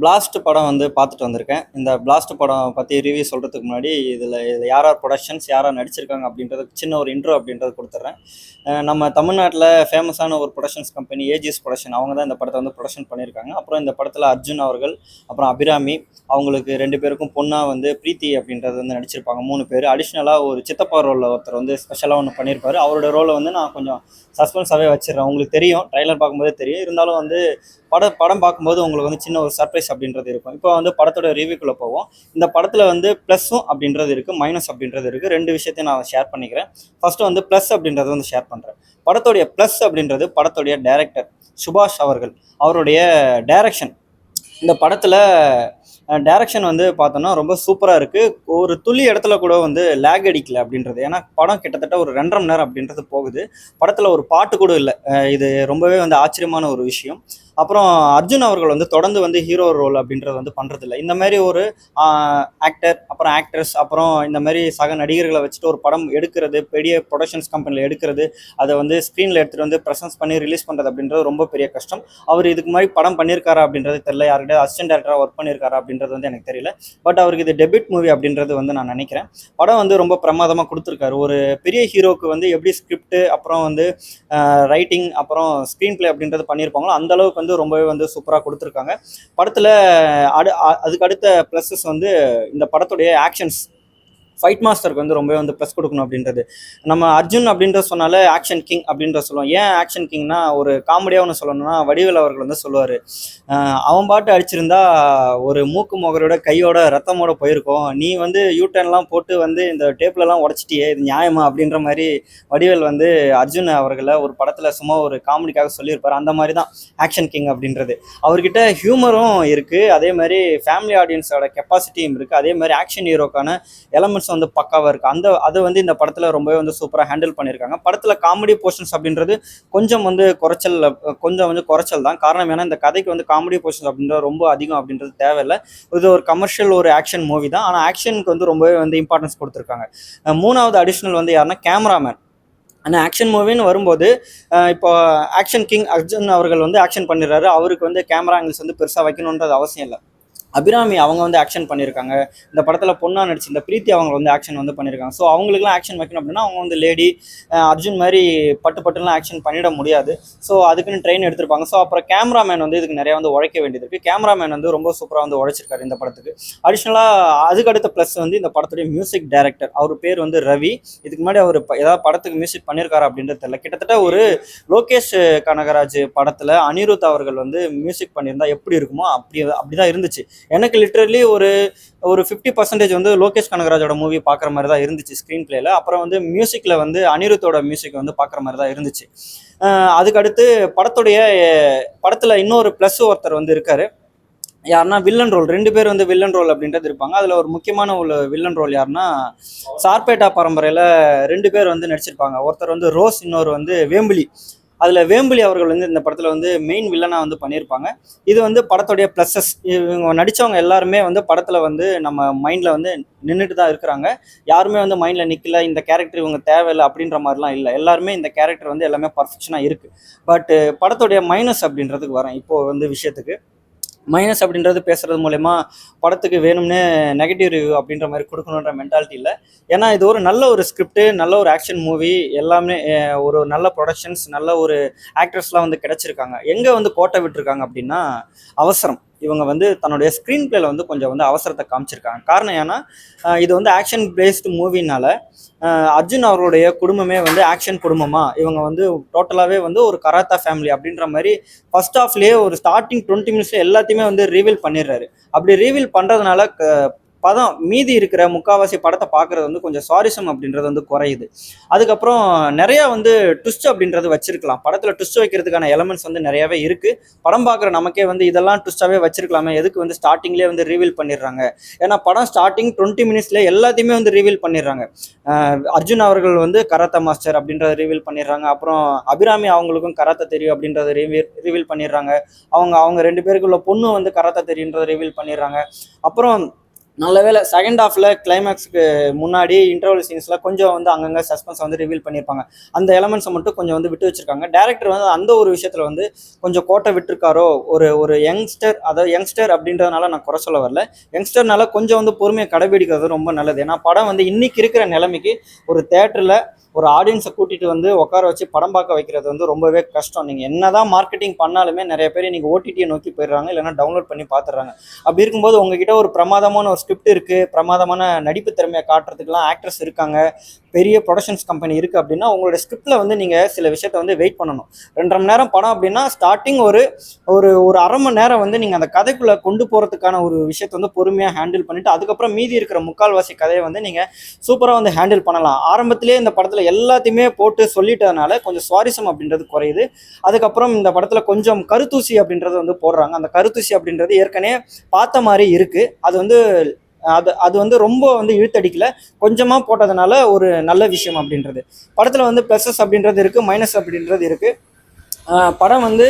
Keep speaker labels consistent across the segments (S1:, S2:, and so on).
S1: Blast படம் வந்து பார்த்துட்டு வந்திருக்கேன். இந்த பிளாஸ்ட் படம் பற்றி ரிவ்யூ சொல்கிறதுக்கு முன்னாடி இதில் யார் யார் ப்ரொடக்ஷன்ஸ் யார் யார் நடிச்சிருக்காங்க அப்படின்றது சின்ன ஒரு இன்ட்ரோ அப்படின்றது கொடுத்துட்றேன். நம்ம தமிழ்நாட்டில் ஃபேமஸான ஒரு ப்ரொடக்ஷன்ஸ் கம்பெனி ஏஜிஎஸ் ப்ரொடக்ஷன், அவங்க தான் இந்த படத்தை வந்து ப்ரொடக்ஷன் பண்ணியிருக்காங்க. அப்புறம் இந்த படத்தில் அர்ஜுன் அவர்கள், அப்புறம் அபிராமி, அவங்களுக்கு 2 பேருக்கும் பொண்ணாக வந்து பிரீத்தி அப்படின்றது வந்து நடிச்சிருப்பாங்க 3 பேர். அடிஷ்னலாக ஒரு சித்தப்பா ரோலில் ஒருத்தர் வந்து ஸ்பெஷலாக ஒன்று பண்ணியிருப்பார். அவரோட ரோலை வந்து நான் கொஞ்சம் சஸ்பென்ஸாகவே வச்சிடுறேன். உங்களுக்கு தெரியும், ட்ரைலர் பார்க்கும்போதே தெரியும். இருந்தாலும் வந்து படம் பார்க்கும்போது உங்களுக்கு வந்து சின்ன ஒரு சர்ப்ரைஸ் அப்படின்றது இருக்கும். இப்போ வந்து படத்தோட ரிவ்யூக்குள்ளே போவோம். இந்த படத்தில் வந்து ப்ளஸ்ஸும் அப்படின்றது இருக்குது, மைனஸ் அப்படின்றது இருக்குது. 2 விஷயத்தையும் நான் ஷேர் பண்ணிக்கிறேன். ஃபர்ஸ்ட்டு வந்து ப்ளஸ் அப்படின்றத வந்து ஷேர் பண்ணுறேன். படத்தோடைய ப்ளஸ் அப்படின்றது படத்தோடைய டைரக்டர் சுபாஷ் அவர்கள், அவருடைய டைரக்ஷன். இந்த படத்தில் டைரக்ஷன் வந்து பார்த்தோன்னா ரொம்ப சூப்பராக இருக்குது. ஒரு துளி இடத்துல கூட வந்து லேக் அடிக்கல அப்படின்றது. ஏன்னா படம் கிட்டத்தட்ட ஒரு 2.5 மணி நேரம் அப்படின்றது போகுது. படத்தில் ஒரு பாட்டு கூட இல்லை. இது ரொம்பவே வந்து ஆச்சரியமான ஒரு விஷயம். அப்புறம் அர்ஜுன் அவர்கள் வந்து தொடர்ந்து வந்து ஹீரோ ரோல் அப்படின்றது வந்து பண்ணுறதில்ல. இந்த மாதிரி ஒரு ஆக்டர், அப்புறம் ஆக்ட்ரஸ், அப்புறம் இந்த மாதிரி சக நடிகர்களை வச்சுட்டு ஒரு படம் எடுக்கிறது, பெரிய ப்ரொடக்ஷன்ஸ் கம்பெனியில் எடுக்கிறது, அதை வந்து ஸ்க்ரீனில் எடுத்துகிட்டு வந்து ப்ரெசன்ஸ் பண்ணி ரிலீஸ் பண்ணுறது அப்படின்றது ரொம்ப பெரிய கஷ்டம். அவர் இதுக்கு மாதிரி படம் பண்ணியிருக்காரா அப்படின்றது தெரியல. யார்கிட்ட அசிஸ்டன்ட் டேரக்டராக ஒர்க் பண்ணியிருக்காரா அப்படின்றது வந்து எனக்கு தெரியல. பட் அவருக்கு இது டெபியூட் மூவி அப்படின்றது வந்து நான் நினைக்கிறேன். படம் வந்து ரொம்ப பிரமாதமாக கொடுத்துருக்காரு. ஒரு பெரிய ஹீரோக்கு வந்து எப்படி ஸ்கிரிப்ட், அப்புறம் வந்து ரைட்டிங், அப்புறம் ஸ்க்ரீன் பிளே அப்படின்றது பண்ணியிருப்பாங்களோ அந்த அளவுக்கு வந்து ரொம்பவே வந்து சூப்பராக கொடுத்துருக்காங்க படத்தில். அதுக்கு அடுத்த ப்ளஸஸ் வந்து இந்த படத்துடைய ஆக்ஷன்ஸ், ஃபைட் மாஸ்டருக்கு வந்து ரொம்பவே வந்து ப்ளஸ் கொடுக்கணும் அப்படின்றது. நம்ம அர்ஜுன் அப்படின்ற சொன்னாலே ஆக்ஷன் கிங் அப்படின்ற சொல்லுவோம். ஏன் ஆக்ஷன் கிங்னா, ஒரு காமெடியாக ஒன்று சொல்லணும்னா வடிவேல் அவர்கள் வந்து சொல்லுவார், அவன் பாட்டு அடிச்சிருந்தா ஒரு மூக்கு முகரோட கையோட ரத்தமோட போயிருக்கோம், நீ வந்து யூட்டர்ன்லாம் போட்டு வந்து இந்த டேப்லலாம் உடச்சிட்டியே, இது நியாயமா அப்படின்ற மாதிரி வடிவேல் வந்து அர்ஜுன் அவர்களை ஒரு படத்தில் சும்மா ஒரு காமெடிக்காக சொல்லியிருப்பார். அந்த மாதிரி தான் ஆக்ஷன் கிங் அப்படின்றது. அவர்கிட்ட ஹியூமரும் இருக்குது, அதே மாதிரி ஃபேமிலி ஆடியன்ஸோட கெப்பாசிட்டியும் இருக்குது, அதே மாதிரி ஆக்ஷன் ஹீரோக்கான எலமெண்ட்ஸ் வந்து பக்காவாக இருக்குது. அது வந்து இந்த படத்தில் ரொம்பவே வந்து சூப்பராக ஹேண்டில் பண்ணியிருக்காங்க. படத்தில் காமெடி போர்ஷன்ஸ் அப்படின்றது கொஞ்சம் வந்து குறைச்சல் தான். காரணம் ஏன்னா இந்த கதைக்கு வந்து காமெடி போர்ஷன்ஸ் அப்படின்றது ரொம்ப அதிகம் அப்படின்றது தேவையில்லை. இது ஒரு கமர்ஷியல் ஒரு ஆக்ஷன் மூவி தான். ஆனால் ஆக்ஷனுக்கு வந்து ரொம்பவே வந்து இம்பார்ட்டன்ஸ் கொடுத்துருக்காங்க. 3வது அடிஷ்னல் வந்து யாருன்னா கேமராமேன். ஆனால் ஆக்ஷன் மூவின்னு வரும்போது இப்போ ஆக்ஷன் கிங் அர்ஜுன் அவர்கள் வந்து ஆக்ஷன் பண்ணிடுறாரு. அவருக்கு வந்து கேமரா ஆங்கிள்ஸ் வந்து பெருசாக வைக்கணுன்றது அவசியம் இல்லை. அபிராமி அவங்க வந்து ஆக்ஷன் பண்ணியிருக்காங்க. இந்த படத்தில் பொண்ணா நடிச்சு இந்த பிரீத்தி அவங்க வந்து ஆக்ஷன் வந்து பண்ணியிருக்காங்க. ஸோ அவங்களுக்குலாம் ஆக்ஷன் வைக்கணும் அப்படின்னா அவங்க வந்து லேடி, அர்ஜுன் மாதிரி பட்டுலாம் ஆக்ஷன் பண்ணிட முடியாது. ஸோ அதுக்குன்னு ட்ரெயின் எடுத்திருப்பாங்க. ஸோ அப்புறம் கேமராமேன் வந்து இதுக்கு நிறைய வந்து உழைக்க வேண்டியது இருக்குது. கேமராமேன் வந்து ரொம்ப சூப்பராக வந்து உழைச்சிருக்காரு இந்த படத்துக்கு. அடிஷ்னலாக அதுக்கு அடுத்த ப்ளஸ் வந்து இந்த படத்துடைய மியூசிக் டைரக்டர், அவர் பேர் வந்து ரவி. இதுக்கு முன்னாடி அவர் ஏதாவது படத்துக்கு மியூசிக் பண்ணியிருக்காரு அப்படின்றது தெரியல. கிட்டத்தட்ட ஒரு லோகேஷ் கனகராஜ் படத்தில் அனிருத் அவர்கள் வந்து மியூசிக் பண்ணியிருந்தா எப்படி இருக்குமோ அப்படிதான் இருந்துச்சு. எனக்கு லிட்ரலி ஒரு 50% வந்து லோகேஷ் கனகராஜோட மூவி பார்க்குற மாதிரி தான் இருந்துச்சு ஸ்க்ரீன் பிளேல. அப்புறம் வந்து மியூசிக்கில் வந்து அனிருத்தோட மியூசிக் வந்து பார்க்குற மாதிரி தான் இருந்துச்சு. அதுக்கடுத்து படத்தில் இன்னொரு ப்ளஸ் ஒருத்தர் வந்து இருக்காரு. யாருன்னா வில்லன் ரோல், 2 பேர் வந்து வில்லன் ரோல் அப்படின்றது இருப்பாங்க. அதில் ஒரு முக்கியமான ஒரு வில்லன் ரோல் யாருன்னா, சார்பேட்டா பரம்பரையில் 2 பேர் வந்து நடிச்சிருப்பாங்க. ஒருத்தர் வந்து ரோஸ், இன்னொரு வந்து வேம்புலி. அதில் வேம்புலி அவர்கள் வந்து இந்த படத்தில் வந்து மெயின் வில்லனாக வந்து பண்ணியிருப்பாங்க. இது வந்து படத்துடைய ப்ளஸஸ். இவங்க நடித்தவங்க எல்லாருமே வந்து படத்தில் வந்து நம்ம மைண்டில் வந்து நின்றுட்டு தான் இருக்கிறாங்க. யாருமே வந்து மைண்டில் நிற்கல, இந்த கேரக்டர் இவங்க தேவையில்லை அப்படின்ற மாதிரிலாம் இல்லை. எல்லாருமே இந்த கேரக்டர் வந்து எல்லாமே பர்ஃபெக்ஷனாக இருக்குது. பட் படத்துடைய மைனஸ் அப்படின்றதுக்கு வரேன் இப்போது வந்து விஷயத்துக்கு. மைனஸ் அப்படின்றது பேசுறது மூலயமா படத்துக்கு வேணும்னே நெகட்டிவ் ரிவ்யூ அப்படின்ற மாதிரி கொடுக்கணுன்ற மென்டாலிட்டி இல்லை. ஏன்னா இது ஒரு நல்ல ஒரு ஸ்கிரிப்ட், நல்ல ஒரு ஆக்ஷன் மூவி, எல்லாமே ஒரு நல்ல ப்ரொடக்ஷன்ஸ், நல்ல ஒரு ஆக்டர்ஸ்லாம் வந்து கிடைச்சிருக்காங்க. எங்கே வந்து கோட்டை விட்டுருக்காங்க அப்படின்னா அவசரம். இவங்க வந்து தன்னுடைய ஸ்க்ரீன் பிளேல வந்து கொஞ்சம் வந்து அவசரத்தை காமிச்சிருக்காங்க. காரணம் ஏன்னா இது வந்து ஆக்ஷன் பேஸ்டு மூவினால அர்ஜுன் அவர்களுடைய குடும்பமே வந்து ஆக்ஷன் குடும்பமா, இவங்க வந்து டோட்டலாகவே வந்து ஒரு கராத்தா ஃபேமிலி அப்படின்ற மாதிரி ஃபர்ஸ்ட் ஹாஃப்லேயே ஒரு ஸ்டார்டிங் 20 மினிட்ஸ்ல எல்லாத்தையுமே வந்து ரீவீல் பண்ணிடுறாரு. அப்படி ரீவீல் பண்ணுறதுனால பதம் மீதி இருக்கிற முக்கால்வாசி படத்தை பார்க்குறது வந்து கொஞ்சம் சுவாரஸ்யம் அப்படின்றது வந்து குறையுது. அதுக்கப்புறம் நிறையா வந்து ட்விஸ்ட் அப்படின்றது வச்சிருக்கலாம். படத்தில் ட்விஸ்ட் வைக்கிறதுக்கான எலமெண்ட்ஸ் வந்து நிறையாவே இருக்குது. படம் பார்க்குற நமக்கே வந்து இதெல்லாம் ட்விஸ்டாகவே வச்சிருக்கலாமே, எதுக்கு வந்து ஸ்டார்டிங்லேயே வந்து ரீவீல் பண்ணிடுறாங்க. ஏன்னா படம் ஸ்டார்டிங் 20 மினிட்ஸ்லேயே எல்லாத்தையுமே வந்து ரீவீல் பண்ணிடுறாங்க. அர்ஜுன் அவர்கள் வந்து கராத்தா மாஸ்டர் அப்படின்றத ரிவீல் பண்ணிடுறாங்க. அப்புறம் அபிராமி அவங்களுக்கும் கராத்தா தெரியும் அப்படின்றத ரிவீல் பண்ணிடுறாங்க. அவங்க 2 பேருக்குள்ள பொண்ணு வந்து கராத்தா தெரியுன்றதை ரிவீல் பண்ணிடுறாங்க. அப்புறம் நல்ல வேளை செகண்ட் ஹாஃப்ல கிளைமேக்ஸ்க்கு முன்னாடி இன்டர்வல் சீன்ஸ்ல கொஞ்சம் வந்து அங்கங்க சஸ்பென்ஸ் வந்து ரிவீல் பண்ணியிருப்பாங்க. அந்த எலமெண்ட்ஸை மட்டும் கொஞ்சம் வந்து விட்டு வச்சிருக்காங்க. டேரக்டர் வந்து அந்த ஒரு விஷயத்துல வந்து கொஞ்சம் கோட்டை விட்டுருக்காரோ, ஒரு ஒரு யங்ஸ்டர், அதாவது யங்ஸ்டர் அப்படின்றதுனால நான் குறை சொல்ல வரல. யங்ஸ்டர்னால கொஞ்சம் வந்து பொறுமையை கடைபிடிக்கிறது ரொம்ப நல்லது. ஏன்னா படம் வந்து இன்னைக்கு இருக்கிற நிலைமைக்கு ஒரு தேட்டர்ல ஒரு ஆடியன்ஸை கூட்டிட்டு வந்து உட்கார வச்சு படம் பார்க்க வைக்கிறது வந்து ரொம்பவே கஷ்டம். நீங்க என்னதான் மார்க்கெட்டிங் பண்ணாலுமே நிறைய பேர் இன்னைக்கு ஓடிடியை நோக்கி போயிடுறாங்க, இல்லைன்னா டவுன்லோட் பண்ணி பார்த்துடுறாங்க. அப்படி இருக்கும்போது உங்ககிட்ட ஒரு பிரமாதமான ஒரு ஸ்கிரிப்ட் இருக்கு, பிரமாதமான நடிப்பு திறமையை காட்டுறதுக்குலாம் ஆக்ட்ரஸ் இருக்காங்க, பெரிய ப்ரொடக்ஷன்ஸ் கம்பெனி இருக்குது அப்படின்னா உங்களோட ஸ்கிரிப்டில் வந்து நீங்கள் சில விஷயத்த வந்து வெயிட் பண்ணணும். 2.5 மணி நேரம் படம் அப்படின்னா ஸ்டார்டிங் ஒரு ஒரு ஒரு அரை மணி நேரம் வந்து நீங்கள் அந்த கதைக்குள்ளே கொண்டு போகிறதுக்கான ஒரு விஷயத்தை வந்து பொறுமையாக ஹேண்டில் பண்ணிவிட்டு அதுக்கப்புறம் மீதி இருக்கிற முக்கால்வாசி கதையை வந்து நீங்கள் சூப்பராக வந்து ஹேண்டில் பண்ணலாம். ஆரம்பத்திலே இந்த படத்தில் எல்லாத்தையுமே போட்டு சொல்லிட்டதுனால கொஞ்சம் சுவாரஸ்யம் அப்படின்றது குறையுது. அதுக்கப்புறம் இந்த படத்தில் கொஞ்சம் கருத்தூசி அப்படின்றது வந்து போடுறாங்க. அந்த கருத்தூசி அப்படின்றது ஏற்கனவே பார்த்த மாதிரி இருக்குது. அது வந்து அது அது வந்து ரொம்ப வந்து இழுத்தடிக்கல, கொஞ்சமாக போட்டதுனால ஒரு நல்ல விஷயம் அப்படின்றது. படத்தில் வந்து ப்ளஸஸ் அப்படின்றது இருக்குது, மைனஸ் அப்படின்றது இருக்குது. படம் வந்து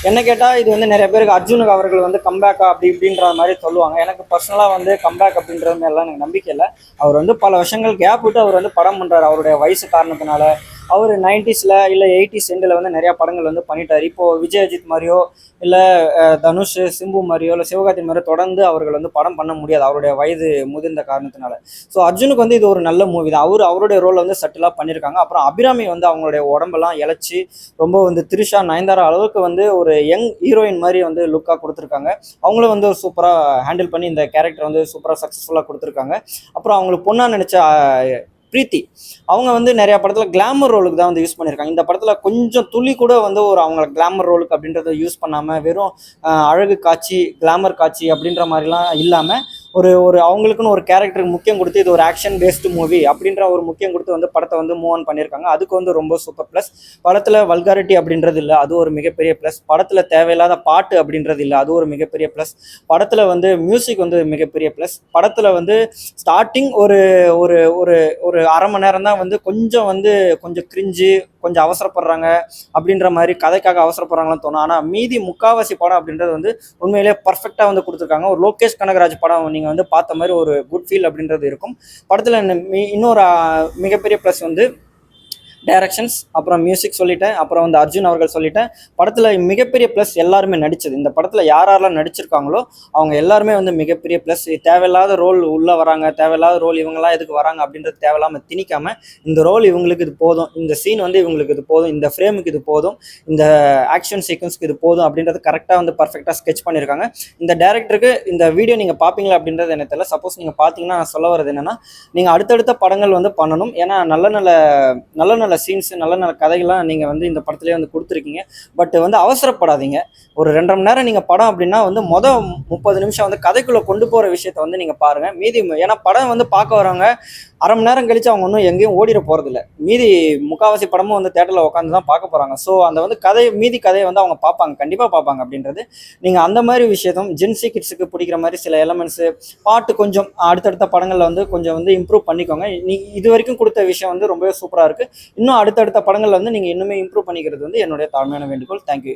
S1: என்ன கேட்டால் இது வந்து நிறைய பேருக்கு அர்ஜுனுக்கு அவர்கள் வந்து கம்பேக்கா அப்படி இப்படின்ற மாதிரி சொல்லுவாங்க. எனக்கு பர்சனலாக வந்து கம்பேக் அப்படின்றது மேலாம் எனக்கு நம்பிக்கை இல்லை. அவர் வந்து பல வருஷங்கள் கேப் விட்டு அவர் வந்து படம் பண்ணுறாரு அவருடைய வயசு காரணத்தினால. அவர் 90ஸ்ல இல்லை 80s எண்டில் வந்து நிறையா படங்கள் வந்து பண்ணிட்டார். இப்போது விஜய் அஜித் மாதிரியோ இல்லை தனுஷ் சிம்பு மாதிரியோ இல்லை சிவகார்த்திகேயன் மாதிரியோ தொடர்ந்து அவர்கள் வந்து படம் பண்ண முடியாது அவருடைய வயது முதிர்ந்த காரணத்தினால. ஸோ அர்ஜுனுக்கு வந்து இது ஒரு நல்ல மூவி தான். அவருடைய ரோலை வந்து சட்டிலாக பண்ணியிருக்காங்க. அப்புறம் அபிராமி வந்து அவங்களுடைய உடம்பெல்லாம் இழைச்சி ரொம்ப வந்து திரிஷா நயன்தாரா அளவுக்கு வந்து ஒரு யங் ஹீரோயின் மாதிரி வந்து லுக்காக கொடுத்துருக்காங்க. அவங்களும் வந்து சூப்பராக ஹேண்டில் பண்ணி இந்த கேரக்டர் வந்து சூப்பராக சக்ஸஸ்ஃபுல்லாக கொடுத்துருக்காங்க. அப்புறம் அவங்களுக்கு பொண்ணாக நினச்ச பிரீத்தி, அவங்க வந்து நிறைய படத்துல கிளாமர் ரோலுக்கு தான் வந்து யூஸ் பண்ணியிருக்காங்க. இந்த படத்துல கொஞ்சம் துளி கூட வந்து ஒரு அவங்க கிளாமர் ரோலுக்கு அப்படின்றத யூஸ் பண்ணாம வெறும் அழகு காட்சி, கிளாமர் காட்சி அப்படின்ற மாதிரிலாம் இல்லாம ஒரு ஒரு அவங்களுக்குன்னு ஒரு கேரக்டருக்கு முக்கியம் கொடுத்து இது ஒரு ஆக்ஷன் பேஸ்டு மூவி அப்படின்ற ஒரு முக்கியம் கொடுத்து வந்து படத்தை வந்து மூவ் ஆன் பண்ணியிருக்காங்க. அதுக்கு வந்து ரொம்ப சூப்பர் ப்ளஸ். படத்தில் வல்காரிட்டி அப்படின்றது இல்லை, அது ஒரு மிகப்பெரிய ப்ளஸ். படத்தில் தேவையில்லாத பாட்டு அப்படின்றது இல்லை, அது ஒரு மிகப்பெரிய ப்ளஸ். படத்தில் வந்து மியூசிக் வந்து மிகப்பெரிய ப்ளஸ். படத்தில் வந்து ஸ்டார்டிங் ஒரு ஒரு ஒரு ஒரு அரை மணி நேரம் தான் வந்து கொஞ்சம் கிரிஞ்சு, கொஞ்சம் அவசரப்படுறாங்க அப்படின்ற மாதிரி, கதைக்காக அவசரப்படுறாங்களான்னு தோணும். ஆனால் மீதி முக்காவாசி படம் அப்படின்றது வந்து உண்மையிலேயே பர்ஃபெக்டாக வந்து கொடுத்துருக்காங்க. ஒரு லோகேஷ் கனகராஜ் படம் நீங்கள் வந்து பார்த்த மாதிரி ஒரு குட் ஃபீல் அப்படின்றது இருக்கும் படத்தில். இன்னொரு மிகப்பெரிய ப்ளஸ் வந்து டைரக்ஷன்ஸ், அப்புறம் மியூசிக் சொல்லிட்டேன், அப்புறம் வந்து அர்ஜுன் அவர்கள் சொல்லிட்டேன். படத்தில் மிகப்பெரிய ப்ளஸ் எல்லாருமே நடித்தது. இந்த படத்தில் யாரெல்லாம் நடிச்சிருக்காங்களோ அவங்க எல்லாருமே வந்து மிகப்பெரிய ப்ளஸ். தேவையில்லாத ரோல் உள்ளே வராங்க, தேவையில்லாத ரோல் இவங்கெல்லாம் எதுக்கு வராங்க அப்படின்றது தேவையில்லாமல் திணிக்காமல் இந்த ரோல் இவங்களுக்கு இது போதும், இந்த சீன் வந்து இவங்களுக்கு இது போதும், இந்த ஃப்ரேமுக்கு இது போதும், இந்த ஆக்ஷன் சீக்வன்ஸ்க்கு இது போதும் அப்படின்றது கரெக்டாக வந்து பர்ஃபெக்டாக ஸ்கெச் பண்ணியிருக்காங்க. இந்த டேரக்டருக்கு இந்த வீடியோ நீங்கள் பார்ப்பீங்களா அப்படின்றது எனக்கு தெரியல. சப்போஸ் நீங்கள் பார்த்தீங்கன்னா நான் சொல்ல வரது என்னென்னா, நீங்கள் அடுத்தடுத்த படங்கள் வந்து பண்ணணும். ஏன்னா நல்ல நல்ல நல்ல நல்ல சீன்ஸ், நல்ல நல்ல கதைகள்லாம் நீங்கள் வந்து இந்த படத்துலேயே வந்து கொடுத்துருக்கீங்க. பட் வந்து அவசரப்படாதீங்க. ஒரு 2.5 மணி நேரம் நீங்கள் படம் அப்படின்னா வந்து 30 நிமிஷம் வந்து கதைக்குள்ளே கொண்டு போகிற விஷயத்த வந்து நீங்கள் பாருங்கள். மீதி ஏன்னா படம் வந்து பார்க்க வரவங்க அரை மணி நேரம் கழிச்சு அவங்க ஒன்றும் எங்கேயும் ஓடிட போகிறதில்ல. மீதி முக்கால்வாசி படமும் வந்து தேட்டரில் உட்காந்து தான் பார்க்க போகிறாங்க. ஸோ அந்த வந்து மீதி கதையை வந்து அவங்க பார்ப்பாங்க, கண்டிப்பாக பார்ப்பாங்க அப்படின்றது. நீங்கள் அந்த மாதிரி விஷயத்தும் ஜென்சி கிட்ஸுக்கு பிடிக்கிற மாதிரி சில எலமெண்ட்ஸு, பாட்டு கொஞ்சம் அடுத்தடுத்த படங்களில் வந்து கொஞ்சம் வந்து இம்ப்ரூவ் பண்ணிக்கோங்க. இது வரைக்கும் கொடுத்த விஷயம் வந்து ரொம்பவே சூப்பராக இருக்குது. இன்னும் அடுத்தடுத்த படங்களில் வந்து நீங்கள் இன்னுமே இம்ப்ரூவ் பண்ணிக்கிறது வந்து என்னுடைய தாழ்மையான வேண்டுகோள். தேங்க்யூ.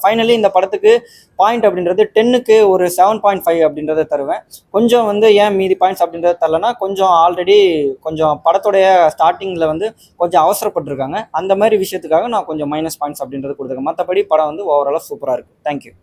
S1: ஃபைனலி இந்த படத்துக்கு பாயிண்ட் அப்படின்றது 10க்கு ஒரு 7.5 அப்படின்றத தருவேன். கொஞ்சம் வந்து ஏன் மீதி பாயிண்ட்ஸ் அப்படின்றத தரலன்னா, கொஞ்சம் ஆல்ரெடி கொஞ்சம் படத்துடைய ஸ்டார்டிங்கில் வந்து கொஞ்சம் அவசரப்பட்டிருக்காங்க. அந்த மாதிரி விஷயத்துக்காக நான் கொஞ்சம் மைனஸ் பாயிண்ட்ஸ் அப்படின்றது கொடுத்துருக்கேன். மற்றபடி படம் வந்து ஓவராலாக சூப்பராக இருக்குது. தேங்க்யூ.